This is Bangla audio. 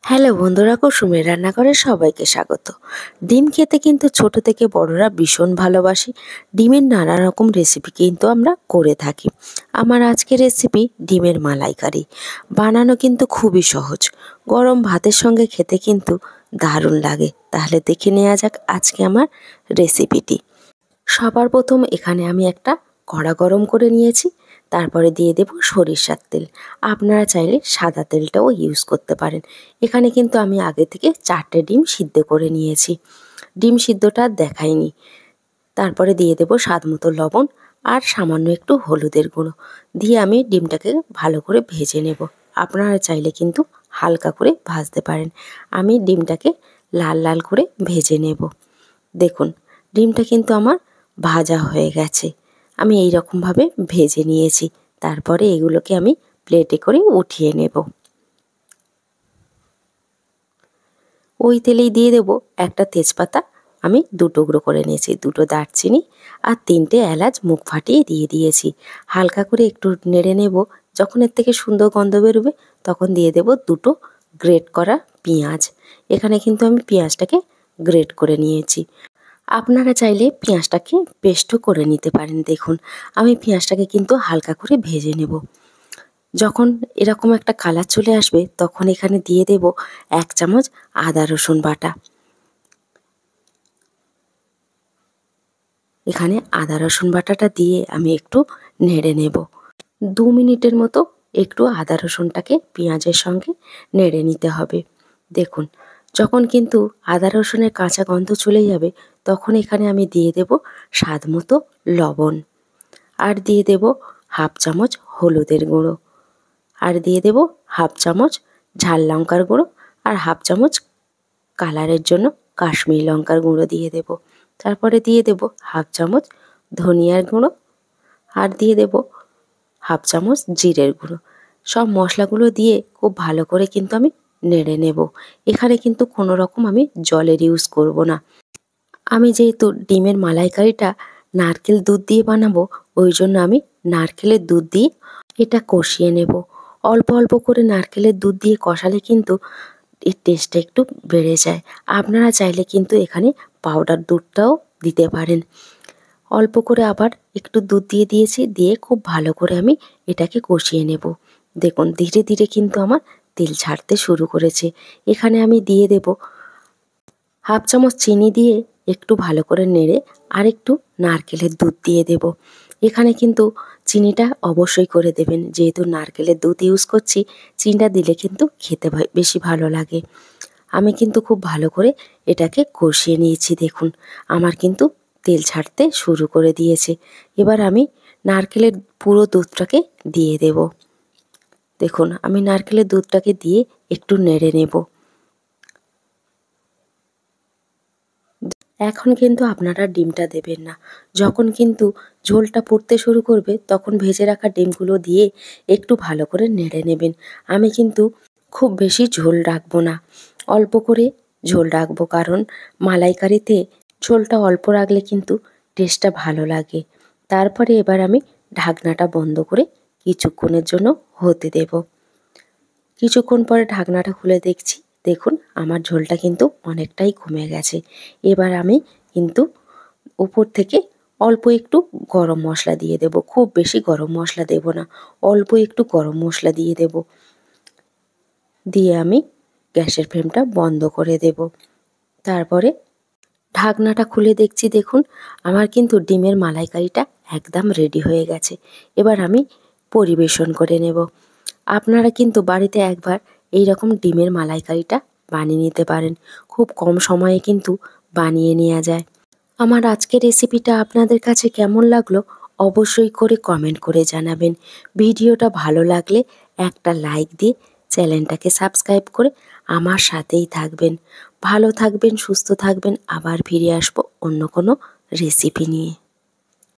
হ্যালো বন্ধুরা, কুসুমের রান্নাঘরে সবাইকে স্বাগত। ডিম খেতে কিন্তু ছোট থেকে বড়রা ভীষণ ভালোবাসি। ডিমের নানা রকম রেসিপি কিন্তু আমরা করে থাকি। আমার আজকের রেসিপি ডিমের মালাইকারি। বানানো কিন্তু খুবই সহজ, গরম ভাতের সঙ্গে খেতে কিন্তু দারুণ লাগে। তাহলে দেখে নেওয়া যাক আজকে আমার রেসিপিটি। সবার প্রথম এখানে আমি একটা কড়া গরম করে নিয়েছি। তারপরে দিয়ে দেব সরিষার তেল। আপনারা চাইলে সাদা তেলটাও ইউজ করতে পারেন। এখানে কিন্তু আমি আগে থেকে 4টে ডিম সিদ্ধ করে নিয়েছি। ডিম সিদ্ধটা আর দেখাইনি। তারপরে দিয়ে দেব স্বাদ মতো লবণ আর সামান্য একটু হলুদের গুঁড়ো দিয়ে আমি ডিমটাকে ভালো করে ভেজে নেব। আপনারা চাইলে কিন্তু হালকা করে ভাজতে পারেন। আমি ডিমটাকে লাল লাল করে ভেজে নেব। দেখুন, ডিমটা কিন্তু আমার ভাজা হয়ে গেছে। আমি এই রকমভাবে ভেজে নিয়েছি। তারপরে এগুলোকে আমি প্লেটে করে উঠিয়ে নেব। ওই তেলেই দিয়ে দেব একটা তেজপাতা আমি 2 টুকরো করে নিয়েছি, 2টো দারচিনি আর 3টে এলাচ মুখ ফাটিয়ে দিয়ে দিয়েছি। হালকা করে একটু নেড়ে নেব। যখন এর থেকে সুন্দর গন্ধ বেরোবে তখন দিয়ে দেব 2টো গ্রেট করা পেঁয়াজ। এখানে কিন্তু আমি পেঁয়াজটাকে গ্রেট করে নিয়েছি। আপনারা চাইলে পেঁয়াজটাকে পেস্টও করে নিতে পারেন। দেখুন, আমি পেঁয়াজটাকে কিন্তু হালকা করে ভেজে নেব। যখন এরকম একটা কালার চলে আসবে তখন এখানে দিয়ে দেব 1 চামচ আদা রসুন বাটা। এখানে আদা রসুন বাটাটা দিয়ে আমি একটু নেড়ে নেব। 2 মিনিটের মতো একটু আদা রসুনটাকে পেঁয়াজের সঙ্গে নেড়ে নিতে হবে। দেখুন, যখন কিন্তু আদা রসুনের কাঁচা গন্ধ চলে যাবে তখন এখানে আমি দিয়ে দেব স্বাদ মতো লবণ আর দিয়ে দেব 1/2 চামচ হলুদের গুঁড়ো আর দিয়ে দেব 1/2 চামচ ঝাল লঙ্কার গুঁড়ো আর 1/2 চামচ কালারের জন্য কাশ্মীরি লঙ্কার গুঁড়ো দিয়ে দেব। তারপরে দিয়ে দেব 1/2 চামচ ধনিয়ার গুঁড়ো আর দিয়ে দেব 1/2 চামচ জিরের গুঁড়ো। সব মশলাগুলো দিয়ে খুব ভালো করে কিন্তু আমি নেড়ে নেব। এখানে কিন্তু কোনো রকম আমি জলের ইউজ করব না। আমি যেহেতু ডিমের মালাইকারিটা নারকেল দুধ দিয়ে বানাবো, ওই জন্য আমি নারকেলের দুধ দিয়ে এটা কষিয়ে নেব। অল্প অল্প করে নারকেলের দুধ দিয়ে কষালে কিন্তু এর টেস্টটা একটু বেড়ে যায়। আপনারা চাইলে কিন্তু এখানে পাউডার দুধটাও দিতে পারেন। অল্প করে আবার একটু দুধ দিয়ে দিয়েছি, দিয়ে খুব ভালো করে আমি এটাকে কষিয়ে নেব। দেখুন, ধীরে ধীরে কিন্তু আমার তেল ছাড়তে শুরু করেছে। এখানে আমি দিয়ে দেব 1/2 চামচ চিনি দিয়ে একটু ভালো করে নেড়ে আর একটু নারকেলের দুধ দিয়ে দেব। এখানে কিন্তু চিনিটা অবশ্যই করে দেবেন, যেহেতু নারকেলের দুধ ইউজ করছি। চিনিটা দিলে কিন্তু খেতে বেশি ভালো লাগে। আমি কিন্তু খুব ভালো করে এটাকে কষিয়ে নিয়েছি। দেখুন, আমার কিন্তু তেল ছাড়তে শুরু করে দিয়েছে। এবার আমি নারকেলের পুরো দুধটাকে দিয়ে দেব। দেখুন, আমি নারকেলের দুধটাকে দিয়ে একটু নেড়ে নেব। এখন কিন্তু আপনারা ডিমটা দেবেন না। যখন কিন্তু ঝোলটা ফুটতে শুরু করবে তখন ভেজে রাখা ডিমগুলো দিয়ে একটু ভালো করে নেড়ে নেবেন। আমি কিন্তু খুব বেশি ঝোল রাখবো না, অল্প করে ঝোল রাখবো, কারণ মালাইকারিতে ঝোলটা অল্প রাখলে কিন্তু টেস্টটা ভালো লাগে। তারপরে এবার আমি ঢাকনাটা বন্ধ করে কিছুক্ষণের জন্য হতে দেব। কিছুক্ষণ পরে ঢাকনাটা খুলে দেখছি, দেখুন আমার ঝোলটা কিন্তু অনেকটাই কমে গেছে। এবার আমি কিন্তু উপর থেকে অল্প একটু গরম মশলা দিয়ে দেব। খুব বেশি গরম মশলা দেব না, অল্প একটু গরম মশলা দিয়ে দেব। দিয়ে আমি গ্যাসের ফ্লেমটা বন্ধ করে দেব। তারপরে ঢাকনাটা খুলে দেখছি, দেখুন আমার কিন্তু ডিমের মালাইকারিটা একদম রেডি হয়ে গেছে। এবার আমি পরিবেশন করে নেব। আপনারা কিন্তু বাড়িতে একবার এই রকম ডিমের মালাইকারিটা বানিয়ে নিতে পারেন। খুব কম সময়ে কিন্তু বানিয়ে নেওয়া যায়। আমার আজকের রেসিপিটা আপনাদের কাছে কেমন লাগলো অবশ্যই করে কমেন্ট করে জানাবেন। ভিডিওটা ভালো লাগলে একটা লাইক দিয়ে চ্যানেলটাকে সাবস্ক্রাইব করে আমার সাথেই থাকবেন। ভালো থাকবেন, সুস্থ থাকবেন। আবার ফিরে আসবো অন্য কোনো রেসিপি নিয়ে।